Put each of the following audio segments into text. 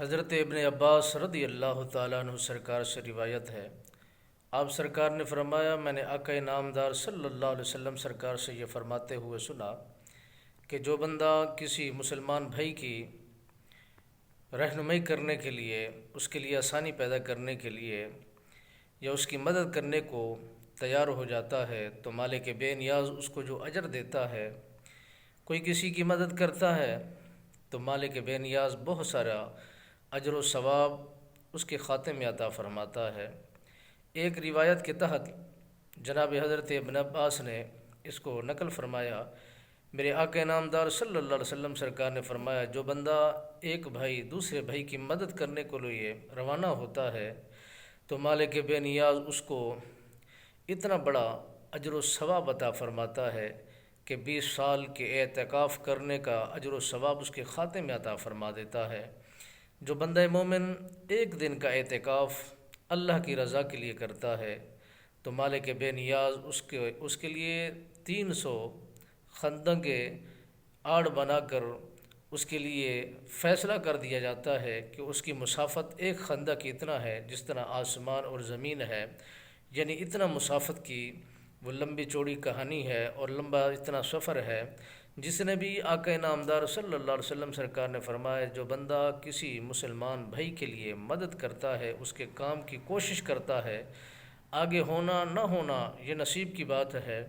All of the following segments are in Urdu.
حضرت ابن عباس رضی اللہ تعالیٰ عنہ سرکار سے روایت ہے، آپ سرکار نے فرمایا، میں نے آقا نامدار صلی اللہ علیہ وسلم سرکار سے یہ فرماتے ہوئے سنا کہ جو بندہ کسی مسلمان بھائی کی رہنمائی کرنے کے لیے، اس کے لیے آسانی پیدا کرنے کے لیے یا اس کی مدد کرنے کو تیار ہو جاتا ہے تو مالک بے نیاز اس کو جو اجر دیتا ہے، کوئی کسی کی مدد کرتا ہے تو مالک بے نیاز بہت سارا اجر و ثواب اس کے خاتے میں عطا فرماتا ہے۔ ایک روایت کے تحت جناب حضرت ابن عباس نے اس کو نقل فرمایا، میرے آقا نامدار صلی اللہ علیہ وسلم سرکار نے فرمایا، جو بندہ ایک بھائی دوسرے بھائی کی مدد کرنے کے لیے روانہ ہوتا ہے تو مالک بے نیاز اس کو اتنا بڑا اجر و ثواب عطا فرماتا ہے کہ 20 سال کے اعتکاف کرنے کا اجر و ثواب اس کے خاتے میں عطا فرما دیتا ہے۔ جو بندہ مومن ایک دن کا اعتکاف اللہ کی رضا کے لیے کرتا ہے تو مالک بے نیاز اس کے لیے 300 خندق کے آڑ بنا کر اس کے لیے فیصلہ کر دیا جاتا ہے کہ اس کی مسافت ایک خندق اتنا ہے جس طرح آسمان اور زمین ہے، یعنی اتنا مسافت کی وہ لمبی چوڑی کہانی ہے اور لمبا اتنا سفر ہے۔ جس نے بھی آقا نامدار صلی اللہ علیہ وسلم سرکار نے فرمایا، جو بندہ کسی مسلمان بھائی کے لیے مدد کرتا ہے، اس کے کام کی کوشش کرتا ہے، آگے ہونا نہ ہونا یہ نصیب کی بات ہے،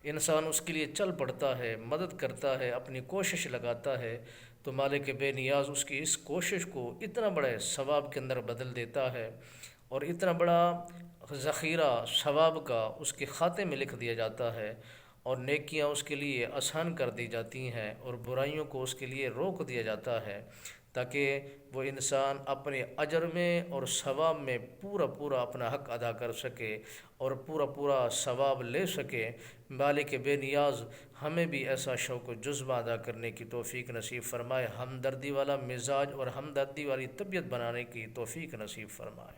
انسان اس کے لیے چل پڑتا ہے، مدد کرتا ہے، اپنی کوشش لگاتا ہے تو مالک بے نیاز اس کی اس کوشش کو اتنا بڑے ثواب کے اندر بدل دیتا ہے اور اتنا بڑا ذخیرہ ثواب کا اس کے خاتے میں لکھ دیا جاتا ہے اور نیکیاں اس کے لیے آسان کر دی جاتی ہیں اور برائیوں کو اس کے لیے روک دیا جاتا ہے تاکہ وہ انسان اپنے اجر میں اور ثواب میں پورا اپنا حق ادا کر سکے اور پورا ثواب لے سکے۔ مالک بے نیاز ہمیں بھی ایسا شوق و جذبہ ادا کرنے کی توفیق نصیب فرمائے، ہمدردی والا مزاج اور ہمدردی والی طبیعت بنانے کی توفیق نصیب فرمائے۔